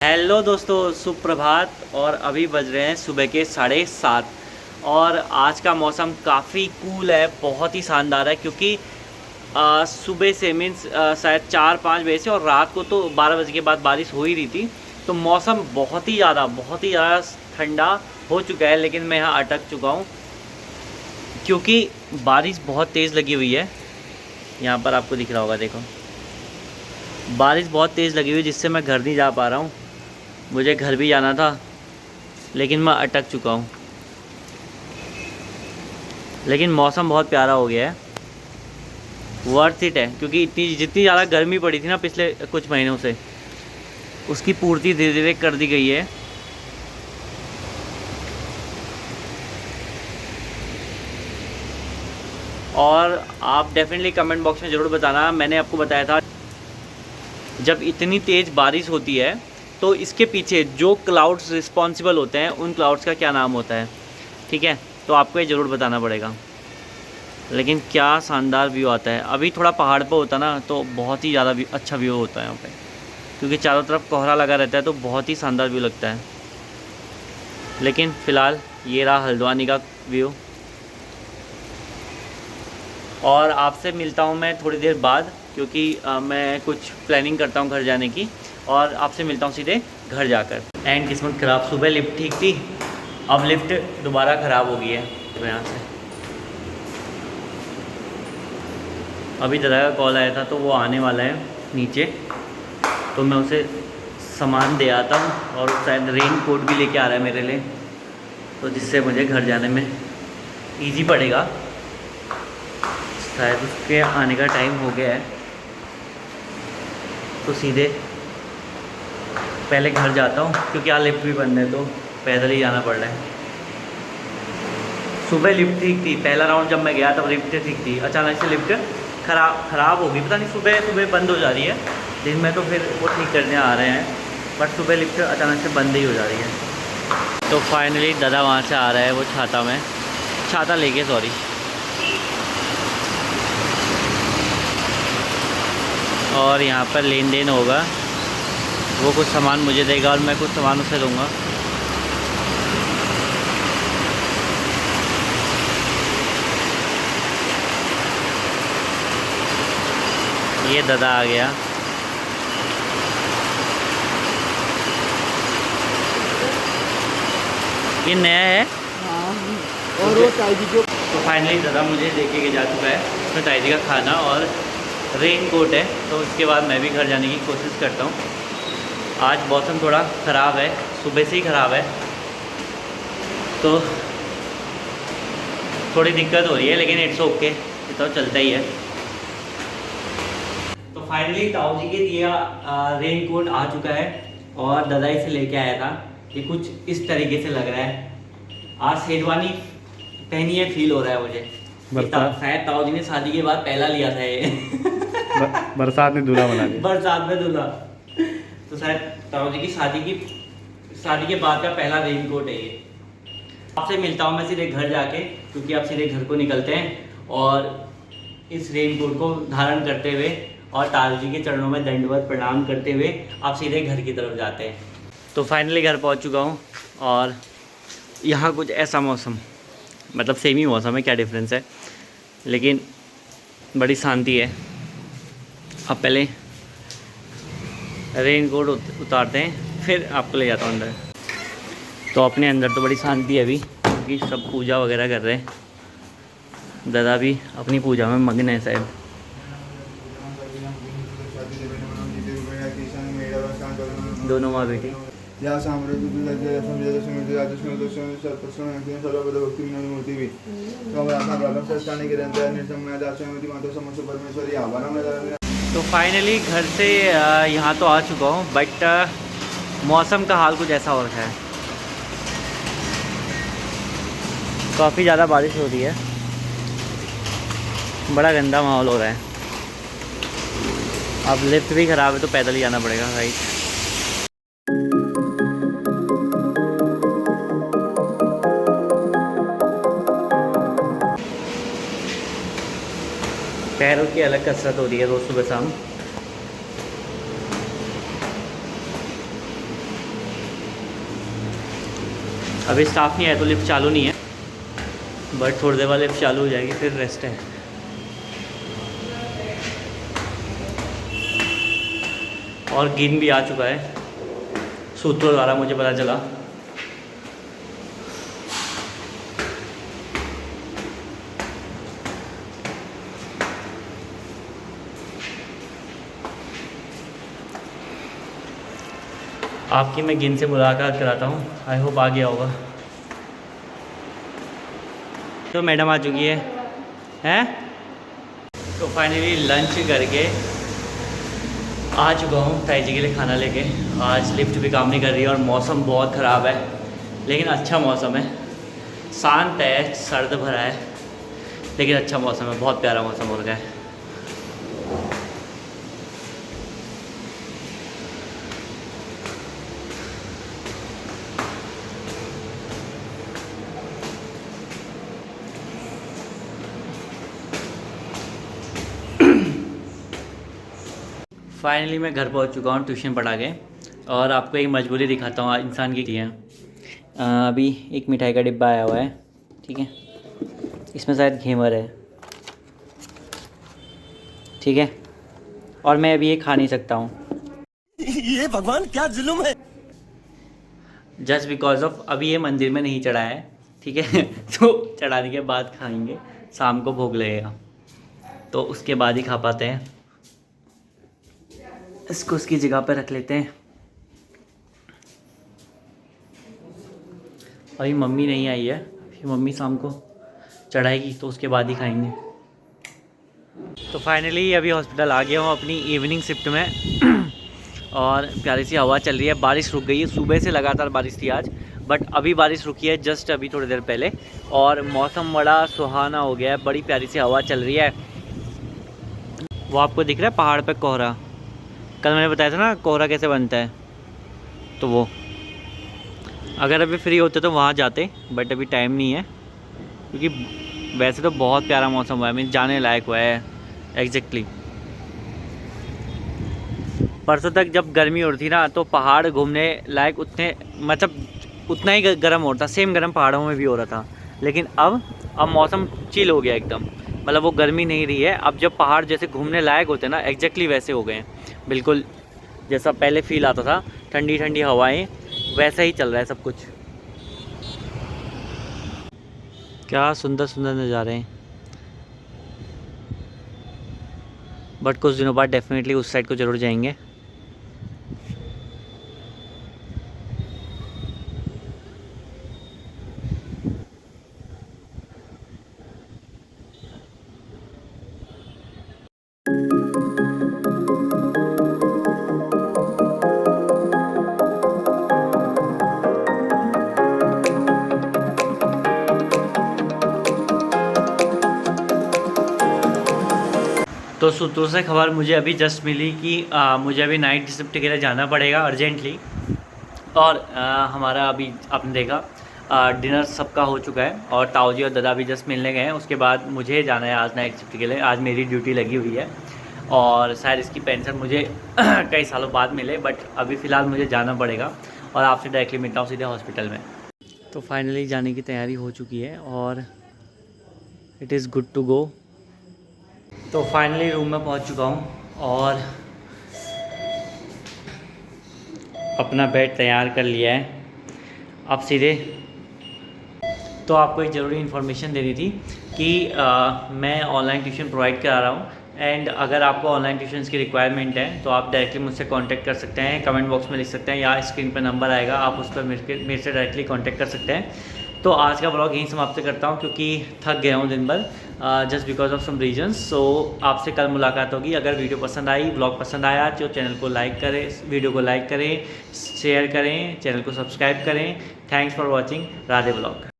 Hello दोस्तों, सुप्रभात। और अभी बज रहे हैं सुबह के 7:30। और आज का मौसम काफ़ी कूल है, बहुत ही शानदार है। क्योंकि सुबह से मीन्स शायद 4-5 बजे से और रात को तो 12 बजे के बाद बारिश हो ही रही थी। तो मौसम बहुत ही ज़्यादा ठंडा हो चुका है। लेकिन मैं यहाँ अटक चुका हूँ क्योंकि बारिश बहुत तेज़ लगी हुई है। यहाँ पर आपको दिख रहा होगा, देखो बारिश बहुत तेज़ लगी हुई है, जिससे मैं घर नहीं जा पा रहा हूँ। मुझे घर भी जाना था लेकिन मैं अटक चुका हूँ। लेकिन मौसम बहुत प्यारा हो गया है, वर्थ इट है। क्योंकि जितनी ज़्यादा गर्मी पड़ी थी ना पिछले कुछ महीनों से, उसकी पूर्ति धीरे धीरे कर दी गई है। और आप डेफिनेटली कमेंट बॉक्स में ज़रूर बताना। मैंने आपको बताया था, जब इतनी तेज़ बारिश होती है तो इसके पीछे जो क्लाउड्स रिस्पॉन्सिबल होते हैं, उन क्लाउड्स का क्या नाम होता है, ठीक है? तो आपको ये ज़रूर बताना पड़ेगा। लेकिन क्या शानदार व्यू आता है। अभी थोड़ा पहाड़ पर होता ना तो बहुत ही ज़्यादा अच्छा व्यू होता है यहाँ पे, क्योंकि चारों तरफ कोहरा लगा रहता है तो बहुत ही शानदार व्यू लगता है। लेकिन फ़िलहाल ये रहा हल्द्वानी का व्यू। और आपसे मिलता हूँ मैं थोड़ी देर बाद, क्योंकि मैं कुछ प्लानिंग करता हूँ घर जाने की। और आपसे मिलता हूँ सीधे घर जाकर। एंड किस्मत ख़राब, सुबह लिफ्ट ठीक थी, अब लिफ्ट दोबारा ख़राब हो गई है। तो यहाँ से अभी दादा का कॉल आया था तो वो आने वाला है नीचे, तो मैं उसे सामान दे आता हूँ। और शायद रेन कोट भी लेके आ रहा है मेरे लिए, तो जिससे मुझे घर जाने में इजी पड़ेगा। शायद उसके आने का टाइम हो गया है, तो सीधे पहले घर जाता हूँ, क्योंकि यहाँ लिफ्ट भी बंद है तो पैदल ही जाना पड़ रहा है। सुबह लिफ्ट ठीक थी, पहला राउंड जब मैं गया तब लिफ्ट ठीक थी। अचानक से लिफ्ट ख़राब हो गई, पता नहीं सुबह सुबह बंद हो जा रही है। दिन में तो फिर वो ठीक करने आ रहे हैं, बट सुबह लिफ्ट अचानक से बंद ही हो जा रही है। तो फाइनली दादा वहाँ से आ रहा है, वो छाता लेके, सॉरी। और यहाँ पर लेन देन होगा, वो कुछ सामान मुझे देगा और मैं कुछ सामान उसे दूँगा। ये दादा आ गया। ये नया है। हाँ, और वो ताजी जो तो फाइनली दादा मुझे देके के जा चुका है, उसमें ताजी का खाना और रेन कोट है। तो उसके बाद मैं भी घर जाने की कोशिश करता हूँ। आज मौसम थोड़ा ख़राब है, सुबह से ही ख़राब है, तो थोड़ी दिक्कत हो रही है। लेकिन इट्स ओके, ये तो चलता ही है। तो फाइनली ताऊ जी के दिया रेन कोट आ चुका है, और दादा इसे लेके आया था। ये कुछ इस तरीके से लग रहा है। आज शेरवानी पहनी है, फील हो रहा है मुझे। शायद ताऊ जी ने शादी के बाद पहला लिया था ये। बरसात में दूल्हा बना दिया। बरसात में दूल्हा। तो शायद ताऊ जी की शादी के बाद का पहला रेन कोट है ये। आपसे मिलता हूँ मैं सीधे घर जाके, क्योंकि आप सीधे घर को निकलते हैं। और इस रेन कोट को धारण करते हुए और ताऊ जी के चरणों में दंडवत प्रणाम करते हुए आप सीधे घर की तरफ जाते हैं। तो फाइनली घर पहुंच चुका हूं, और यहाँ कुछ ऐसा मौसम, मतलब सेम ही मौसम है, क्या डिफरेंस है, लेकिन बड़ी शांति है। अब पहले रेन कोट उतारते हैं, फिर आपको ले जाता हूँ अंदर। तो अपने अंदर तो बड़ी शांति है अभी, क्योंकि सब पूजा वगैरह कर रहे हैं। दादा भी अपनी पूजा में मग्न है शायद। दोनों माँ बेटी। तो फाइनली घर से यहाँ तो आ चुका हूँ, बट मौसम का हाल कुछ ऐसा हो रखा है। काफ़ी ज़्यादा बारिश हो रही है, बड़ा गंदा माहौल हो रहा है। अब लिफ्ट भी ख़राब है तो पैदल ही जाना पड़ेगा, राइट। पैरों की अलग कसरत हो रही है रोज़ सुबह शाम। अभी स्टाफ नहीं आया तो लिफ्ट चालू नहीं है, बट थोड़ी देर बाद लिफ्ट चालू हो जाएगी, फिर रेस्ट है। और गिन भी आ चुका है, सूत्रों द्वारा मुझे पता चला। आपकी मैं गिन से मुलाकात कराता हूँ, आई होप आ गया होगा। तो मैडम आ चुकी है? तो फाइनली लंच करके आ चुका हूँ ताई जी के लिए खाना लेके। आज लिफ्ट भी काम नहीं कर रही है और मौसम बहुत ख़राब है, लेकिन अच्छा मौसम है, शांत है, सर्द भरा है, लेकिन अच्छा मौसम है, बहुत प्यारा मौसम हो रहा है। फाइनली मैं घर पहुंच चुका हूं ट्यूशन पढ़ा के, और आपको एक मजबूरी दिखाता हूं इंसान की है। अभी एक मिठाई का डिब्बा आया हुआ है, ठीक है, इसमें शायद घेवर है, ठीक है, और मैं अभी ये खा नहीं सकता हूं। ये भगवान क्या जुल्म है। जस्ट बिकॉज ऑफ अभी ये मंदिर में नहीं चढ़ा है, ठीक है तो चढ़ाने के बाद खाएंगे, शाम को भोग लगेगा तो उसके बाद ही खा पाते हैं। इसको उसकी जगह पर रख लेते हैं। अभी मम्मी नहीं आई है, फिर मम्मी शाम को चढ़ाएगी तो उसके बाद ही खाएंगे। तो फाइनली अभी हॉस्पिटल आ गया हूँ अपनी इवनिंग शिफ्ट में और प्यारी सी हवा चल रही है, बारिश रुक गई है, सुबह से लगातार बारिश थी आज, बट अभी बारिश रुकी है जस्ट अभी थोड़ी देर पहले, और मौसम बड़ा सुहाना हो गया है, बड़ी प्यारी सी हवा चल रही है। वो आपको दिख रहा है पहाड़ पे कोहरा, कल मैंने बताया था ना कोहरा कैसे बनता है, तो वो अगर अभी फ्री होते तो वहाँ जाते, बट अभी टाइम नहीं है, क्योंकि वैसे तो बहुत प्यारा मौसम हुआ है, मीन जाने लायक हुआ है एग्जैक्टली। परसों तक जब गर्मी हो रही थी ना तो पहाड़ घूमने लायक उतने, मतलब उतना ही गर्म हो रहा था, सेम गर्म पहाड़ों में भी हो रहा था, लेकिन अब मौसम चिल हो गया एकदम, मतलब वो गर्मी नहीं रही है। अब जब पहाड़ जैसे घूमने लायक होते हैं ना, एग्जैक्टली वैसे हो गए हैं, बिल्कुल जैसा पहले फील आता था, ठंडी ठंडी हवाएं, वैसा ही चल रहा है सब कुछ। क्या सुंदर सुंदर नज़ारे हैं, बट कुछ दिनों बाद डेफिनेटली उस साइड को ज़रूर जाएंगे। तो सूत्रों से खबर मुझे अभी जस्ट मिली कि मुझे अभी नाइट शिफ्ट के लिए जाना पड़ेगा अर्जेंटली, और हमारा अभी आपने देखा डिनर सबका हो चुका है, और ताऊ जी और दादा भी जस्ट मिलने गए हैं। उसके बाद मुझे जाना है आज नाइट शिफ्ट के लिए, आज मेरी ड्यूटी लगी हुई है, और शायद इसकी पेंशन मुझे कई सालों बाद मिले, बट अभी फ़िलहाल मुझे जाना पड़ेगा, और आपसे डायरेक्टली मिलता हूँ सीधे हॉस्पिटल में। तो फाइनली जाने की तैयारी हो चुकी है और it is good to go. तो फाइनली रूम में पहुंच चुका हूं और अपना बेड तैयार कर लिया है। अब सीधे तो आपको एक ज़रूरी इन्फॉर्मेशन देनी थी कि मैं ऑनलाइन ट्यूशन प्रोवाइड करा रहा हूँ, एंड अगर आपको ऑनलाइन ट्यूशन्स की रिक्वायरमेंट है तो आप डायरेक्टली मुझसे कांटेक्ट कर सकते हैं, कमेंट बॉक्स में लिख सकते हैं या स्क्रीन पर नंबर आएगा, आप उस पर मेरे से डायरेक्टली कांटेक्ट कर सकते हैं। तो आज का ब्लॉग यहीं समाप्त करता हूँ क्योंकि थक गया हूँ दिन भर, just because of some reasons. So आपसे कल मुलाकात होगी। अगर वीडियो पसंद आई, ब्लॉग पसंद आया तो चैनल को लाइक करें, वीडियो को लाइक करें, शेयर करें, चैनल को सब्सक्राइब करें। Thanks for watching. Radhe blog.